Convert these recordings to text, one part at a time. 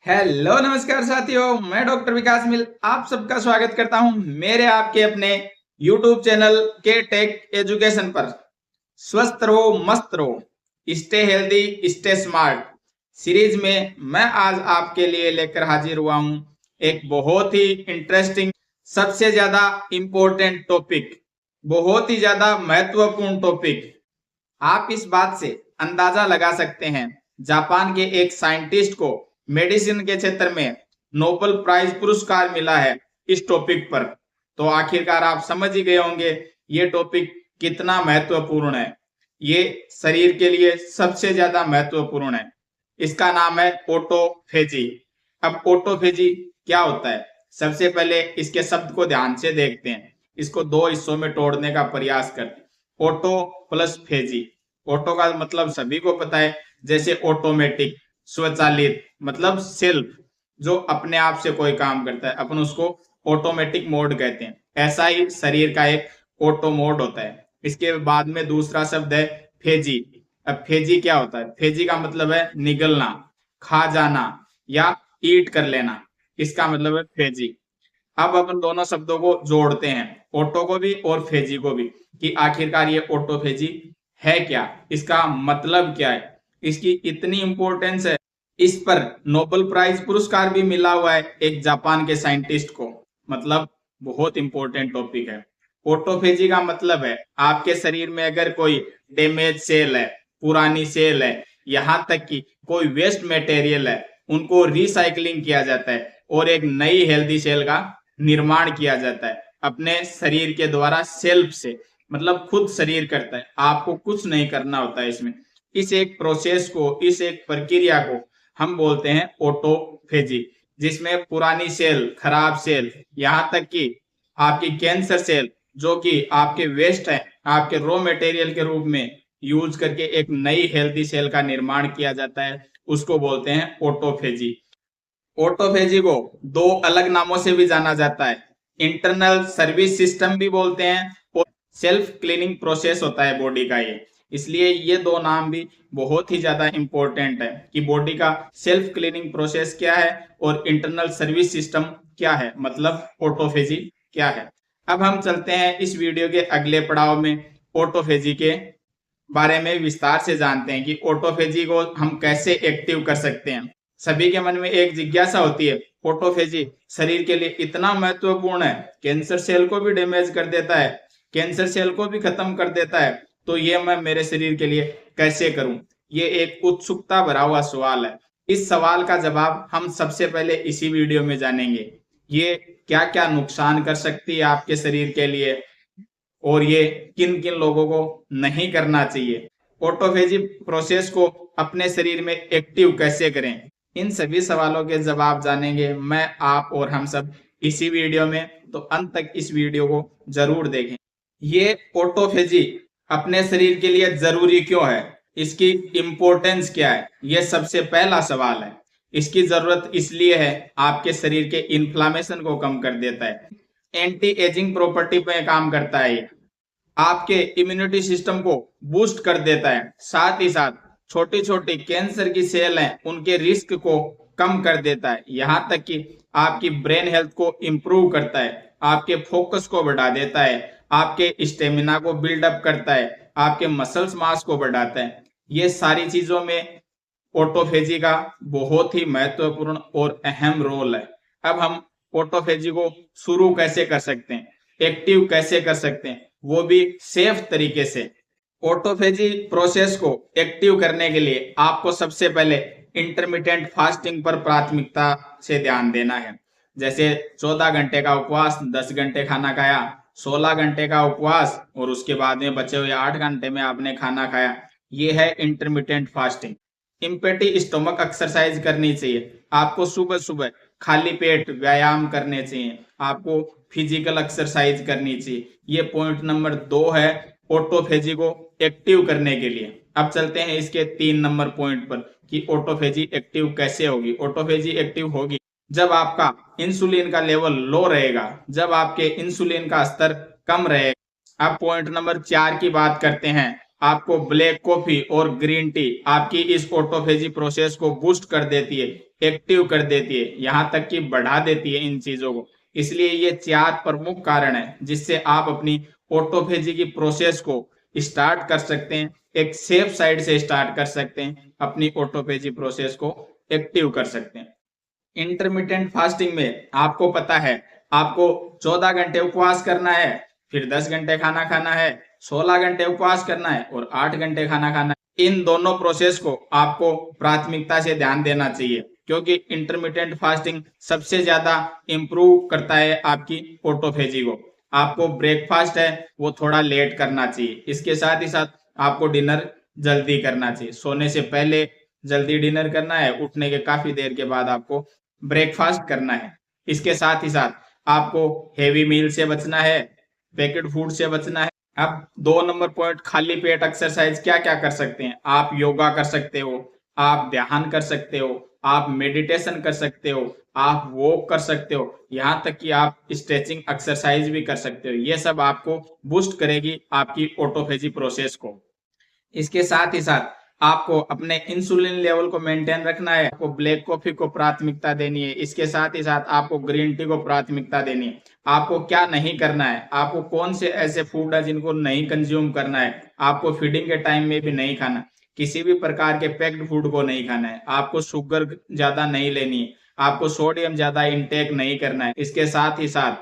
Hello नमस्कार साथियों, मैं डॉक्टर विकास मिल आप सबका स्वागत करता हूं मेरे आपके अपने यूट्यूब चैनल के टेक एजुकेशन पर। स्वस्थ रहो, मस्त रहो, stay healthy, stay smart series में मैं आज आपके लिए लेकर हाजिर हुआ हूं एक बहुत ही इंटरेस्टिंग, सबसे ज्यादा इंपॉर्टेंट टॉपिक, बहुत ही ज्यादा महत्वपूर्ण टॉपिक। आप इस बात से अंदाजा लगा सकते हैं, जापान के एक साइंटिस्ट को मेडिसिन के क्षेत्र में नोबेल प्राइज पुरस्कार मिला है इस टॉपिक पर। तो आखिरकार आप समझ ही गए होंगे ये टॉपिक कितना महत्वपूर्ण है। ये शरीर के लिए सबसे ज्यादा महत्वपूर्ण है। इसका नाम है ऑटोफेजी। अब ऑटोफेजी क्या होता है, सबसे पहले इसके शब्द को ध्यान से देखते हैं। इसको दो हिस्सों में तोड़ने का प्रयास करते हैं। Auto plus फेजी। ऑटो का मतलब सभी को पता है, जैसे ऑटोमेटिक, स्वचालित, मतलब सेल्फ, जो अपने आप से कोई काम करता है, अपन उसको ऑटोमेटिक मोड कहते हैं। ऐसा ही शरीर का एक ऑटो मोड होता है। इसके बाद में दूसरा शब्द है फेजी। अब फेजी क्या होता है, फेजी का मतलब है निगलना, खा जाना या ईट कर लेना, इसका मतलब है फेजी। अब अपन दोनों शब्दों को जोड़ते हैं, ऑटो को भी और फेजी को भी, कि आखिरकार ये ऑटोफेजी है क्या, इसका मतलब क्या है, इसकी इतनी इंपॉर्टेंस है। इस पर नोबेल प्राइज पुरस्कार भी मिला हुआ है एक जापान के साइंटिस्ट को। मतलब बहुत इंपॉर्टेंट टॉपिक है। ऑटोफेजी का मतलब है आपके शरीर में अगर कोई डैमेज सेल है, पुरानी सेल है, यहां तक कि कोई वेस्ट मटेरियल है, उनको रिसाइकलिंग किया जाता है और एक नई हेल्दी सेल का निर्माण किया जाता है अपने शरीर के द्वारा, सेल्फ से। मतलब खुद शरीर करता है, आपको कुछ नहीं करना होता है इसमें। इस एक प्रोसेस को, इस एक प्रक्रिया को हम बोलते हैं ऑटोफेजी, जिसमें पुरानी सेल, खराब सेल, यहां तक कि आपकी कैंसर सेल, जो कि आपके वेस्ट है, आपके रॉ मटेरियल के रूप में यूज करके एक नई हेल्दी सेल का निर्माण किया जाता है, उसको बोलते हैं ऑटोफेजी। ऑटोफेजी को दो अलग नामों से भी जाना जाता है, इंटरनल सर्विस सिस्टम भी बोलते हैं और सेल्फ क्लीनिंग प्रोसेस होता है बॉडी का ये। इसलिए ये दो नाम भी बहुत ही ज्यादा इंपॉर्टेंट है कि बॉडी का सेल्फ क्लीनिंग प्रोसेस क्या है और इंटरनल सर्विस सिस्टम क्या है, मतलब ऑटोफेजी क्या है। अब हम चलते हैं इस वीडियो के अगले पड़ाव में, ऑटोफेजी के बारे में विस्तार से जानते हैं कि ऑटोफेजी को हम कैसे एक्टिव कर सकते हैं। सभी के मन में एक जिज्ञासा होती है, ऑटोफेजी शरीर के लिए इतना महत्वपूर्ण है, कैंसर सेल को भी डैमेज कर देता है, कैंसर सेल को भी खत्म कर देता है, तो ये मैं मेरे शरीर के लिए कैसे करूं। ये एक उत्सुकता भरा हुआ सवाल है। इस सवाल का जवाब हम सबसे पहले इसी वीडियो में जानेंगे। ये क्या क्या नुकसान कर सकती है आपके शरीर के लिए और ये किन किन लोगों को नहीं करना चाहिए। ऑटोफेजी प्रोसेस को अपने शरीर में एक्टिव कैसे करें, इन सभी सवालों के जवाब जानेंगे मैं, आप और हम सब इसी वीडियो में। तो अंत तक इस वीडियो को जरूर देखें। ये ऑटोफेजी अपने शरीर के लिए जरूरी क्यों है, इसकी इंपॉर्टेंस क्या है, ये सबसे पहला सवाल है। इसकी जरूरत इसलिए है, आपके शरीर के इन्फ्लामेशन को कम कर देता है, एंटी एजिंग प्रॉपर्टी पे काम करता है ये, आपके इम्यूनिटी सिस्टम को बूस्ट कर देता है, साथ ही साथ छोटी छोटी कैंसर की सेल हैं उनके रिस्क को कम कर देता है, यहां तक कि आपकी ब्रेन हेल्थ को इंप्रूव करता है, आपके फोकस को बढ़ा देता है, आपके स्टेमिना को बिल्डअप करता है, आपके मसल्स मास को बढ़ाता है। ये सारी चीजों में ऑटोफेजी का बहुत ही महत्वपूर्ण और अहम रोल है। अब हम ऑटोफेजी को शुरू कैसे कर सकते हैं, एक्टिव कैसे कर सकते हैं, वो भी सेफ तरीके से। ऑटोफेजी प्रोसेस को एक्टिव करने के लिए आपको सबसे पहले इंटरमिटेंट फास्टिंग पर प्राथमिकता से ध्यान देना है। जैसे 14 घंटे का उपवास, 10 घंटे खाना खाया, 16 घंटे का उपवास और उसके बाद में बचे हुए 8 घंटे में आपने खाना खाया, ये है intermittent fasting. Empty stomach exercise करनी चाहिए आपको, सुबह सुबह खाली पेट व्यायाम करने चाहिए आपको, फिजिकल एक्सरसाइज करनी चाहिए। ये पॉइंट नंबर 2 है ऑटोफेजी को एक्टिव करने के लिए। अब चलते हैं इसके 3 नंबर पॉइंट पर कि ऑटोफेजी एक्टिव कैसे होगी। ऑटोफेजी एक्टिव होगी जब आपका इंसुलिन का लेवल लो रहेगा, जब आपके इंसुलिन का स्तर कम रहेगा। अब पॉइंट नंबर 4 की बात करते हैं, आपको ब्लैक कॉफी और ग्रीन टी आपकी इस ऑटोफेजी प्रोसेस को बूस्ट कर देती है, एक्टिव कर देती है, यहाँ तक कि बढ़ा देती है इन चीजों को। इसलिए ये 4 प्रमुख कारण है जिससे आप अपनी ऑटोफेजी की प्रोसेस को स्टार्ट कर सकते हैं, एक सेफ साइड से स्टार्ट कर सकते हैं, अपनी ऑटोफेजी प्रोसेस को एक्टिव कर सकते हैं। इंटरमिटेंट फास्टिंग में आपको पता है आपको 14 घंटे उपवास करना है, फिर 10 घंटे खाना खाना है, 16 घंटे उपवास करना है और 8 घंटे खाना खाना है। इन दोनों प्रोसेस को आपको प्राथमिकता से ध्यान देना चाहिए क्योंकि इंटरमिटेंट फास्टिंग सबसे ज्यादा इंप्रूव करता है आपकी ऑटोफेजी को। आपको ब्रेकफास्ट है वो थोड़ा लेट करना चाहिए, इसके साथ ही साथ आपको डिनर जल्दी करना चाहिए, सोने से पहले जल्दी डिनर करना है, उठने के काफी देर के बाद आपको ब्रेकफास्ट करना है। इसके साथ ही साथ आपको हेवी मील से बचना है, पैकेट फूड से बचना है। अब 2 नंबर पॉइंट, खाली पेट एक्सरसाइज क्या क्या कर सकते हैं? आप योगा कर सकते हो, आप ध्यान कर सकते हो, आप मेडिटेशन कर सकते हो, आप वॉक कर सकते हो, यहाँ तक कि आप स्ट्रेचिंग एक्सरसाइज भी कर सकते हो। ये सब आपको बूस्ट करेगी आपकी ऑटोफेजी प्रोसेस को। इसके साथ ही साथ आपको अपने इंसुलिन लेवल को मेंटेन रखना है, आपको ब्लैक कॉफी को प्राथमिकता देनी है, इसके साथ ही साथ आपको ग्रीन टी को प्राथमिकता देनी है। आपको क्या नहीं करना है, आपको कौन से ऐसे फूड है जिनको नहीं कंज्यूम करना है, आपको फीडिंग के टाइम में भी नहीं खाना, किसी भी प्रकार के पैक्ड फूड को नहीं खाना है, आपको शुगर ज्यादा नहीं लेनी है, आपको सोडियम ज्यादा इंटेक नहीं करना है। इसके साथ ही साथ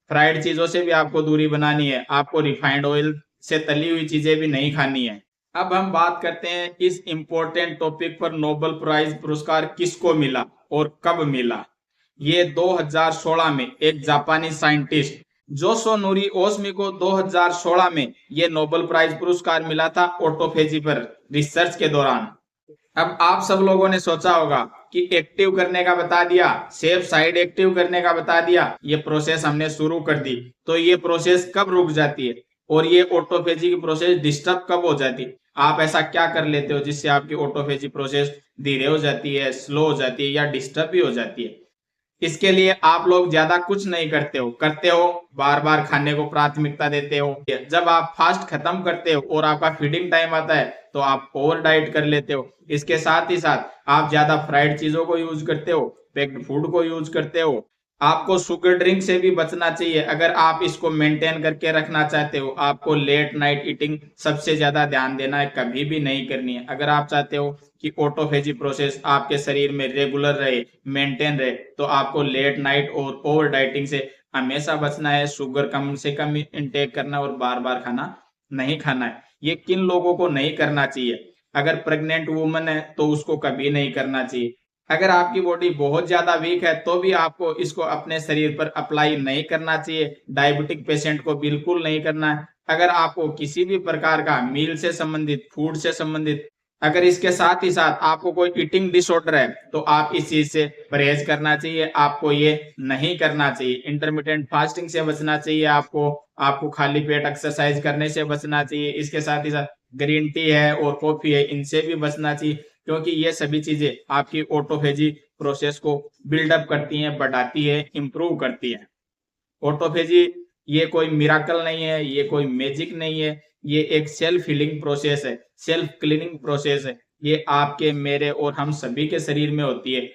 फ्राइड चीजों से भी आपको दूरी बनानी है, आपको रिफाइंड ऑयल से तली हुई चीजें भी नहीं खानी है। अब हम बात करते हैं इस इंपॉर्टेंट टॉपिक पर, नोबेल प्राइज पुरस्कार किसको मिला और कब मिला। ये 2016 में एक जापानी साइंटिस्ट जोसुनोरी ओसमी को 2016 में ये नोबेल प्राइज पुरस्कार मिला था ऑटोफेजी पर रिसर्च के दौरान। अब आप सब लोगों ने सोचा होगा कि एक्टिव करने का बता दिया, सेफ साइड एक्टिव करने का बता दिया, ये प्रोसेस हमने शुरू कर दी, तो ये प्रोसेस कब रुक जाती है और ये ऑटोफेजी की प्रोसेस डिस्टर्ब कब हो जाती है? आप ऐसा क्या कर लेते हो जिससे आपकी ऑटोफेजी प्रोसेस धीरे हो जाती है, स्लो हो जाती है या डिस्टर्ब भी हो जाती है? इसके लिए आप लोग ज्यादा कुछ नहीं करते हो बार बार खाने को प्राथमिकता देते हो। जब आप फास्ट खत्म करते हो और आपका फीडिंग टाइम आता है तो आप ओवर डाइट कर लेते हो। इसके साथ ही साथ आप ज्यादा फ्राइड चीजों को यूज करते हो, पैक्ड फूड को यूज करते हो। आपको शुगर ड्रिंक से भी बचना चाहिए अगर आप इसको मेंटेन करके रखना चाहते हो। आपको लेट नाइट ईटिंग सबसे ज्यादा ध्यान देना है, कभी भी नहीं करनी है। अगर आप चाहते हो कि ऑटोफेजी प्रोसेस आपके शरीर में रेगुलर रहे, मेंटेन रहे, तो आपको लेट नाइट और ओवर डाइटिंग से हमेशा बचना है। शुगर कम से कम इंटेक करना और बार बार खाना नहीं खाना है। ये किन लोगों को नहीं करना चाहिए? अगर प्रेग्नेंट वुमन है तो उसको कभी नहीं करना चाहिए। अगर आपकी बॉडी बहुत ज्यादा वीक है तो भी आपको इसको अपने शरीर पर अप्लाई नहीं करना चाहिए। डायबिटिक पेशेंट को बिल्कुल नहीं करना है। अगर आपको किसी भी प्रकार का मील से संबंधित, फूड से संबंधित, अगर इसके साथ ही साथ आपको कोई ईटिंग डिसऑर्डर है तो आप इस चीज से परहेज करना चाहिए, आपको ये नहीं करना चाहिए। इंटरमिटेंट फास्टिंग से बचना चाहिए, आपको खाली पेट एक्सरसाइज करने से बचना चाहिए। इसके साथ ही साथ ग्रीन टी है और कॉफी है, इनसे भी बचना चाहिए क्योंकि ये सभी चीजें आपकी ऑटोफेजी प्रोसेस को बिल्डअप करती हैं, बढ़ाती है, इंप्रूव करती है। ऑटोफेजी ये कोई मिराकल नहीं है, ये कोई मैजिक नहीं है, ये एक सेल्फ हीलिंग प्रोसेस है, सेल्फ क्लीनिंग प्रोसेस है। ये आपके, मेरे और हम सभी के शरीर में होती है।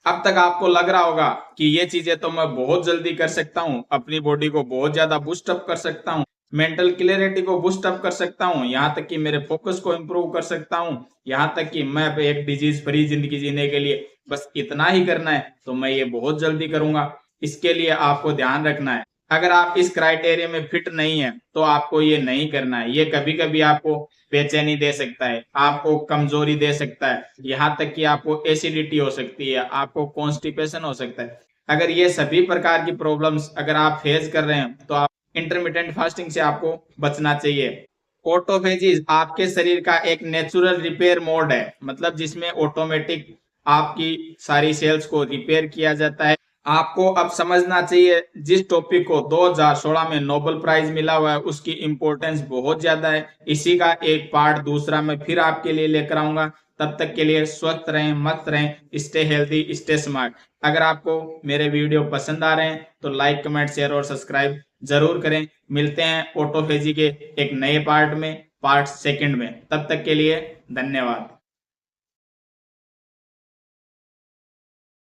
अब तक आपको लग रहा होगा कि ये चीजें तो मैं बहुत जल्दी कर सकता हूँ, अपनी बॉडी को बहुत ज्यादा बूस्ट अप कर सकता हूँ, मेंटल क्लियरिटी को बूस्ट अप कर सकता हूँ, यहाँ तक कि मेरे फोकस को इंप्रूव कर सकता हूँ, यहाँ तक कि मैं एक डिजीज फ्री जिंदगी जीने के लिए बस इतना ही करना है तो मैं ये बहुत जल्दी करूंगा। इसके लिए आपको ध्यान रखना है, अगर आप इस क्राइटेरिया में फिट नहीं है तो आपको ये नहीं करना है। ये कभी कभी आपको बेचैनी दे सकता है, आपको कमजोरी दे सकता है, यहाँ तक कि आपको एसिडिटी हो सकती है, आपको कॉन्स्टिपेशन हो सकता है। अगर ये सभी प्रकार की प्रॉब्लम्स अगर आप फेस कर रहे हैं तो आप इंटरमिटेंट फास्टिंग से आपको बचना चाहिए। ऑटोफेजी आपके शरीर का एक नेचुरल रिपेयर मोड है, मतलब जिसमें ऑटोमेटिक आपकी सारी सेल्स को रिपेयर किया जाता है। आपको अब समझना चाहिए जिस टॉपिक को 2016 में नोबेल प्राइज मिला हुआ है उसकी इंपॉर्टेंस बहुत ज्यादा है। इसी का एक पार्ट दूसरा मैं फिर आपके लिए लेकर आऊंगा। तब तक के लिए स्वस्थ रहें, मस्त रहें, स्टे हेल्दी, स्टे स्मार्ट। अगर आपको मेरे वीडियो पसंद आ रहे हैं तो लाइक, कमेंट, शेयर और सब्सक्राइब जरूर करें। मिलते हैं ऑटोफेजी के एक नए पार्ट में। पार्ट सेकंड में। तब तक के लिए धन्यवाद।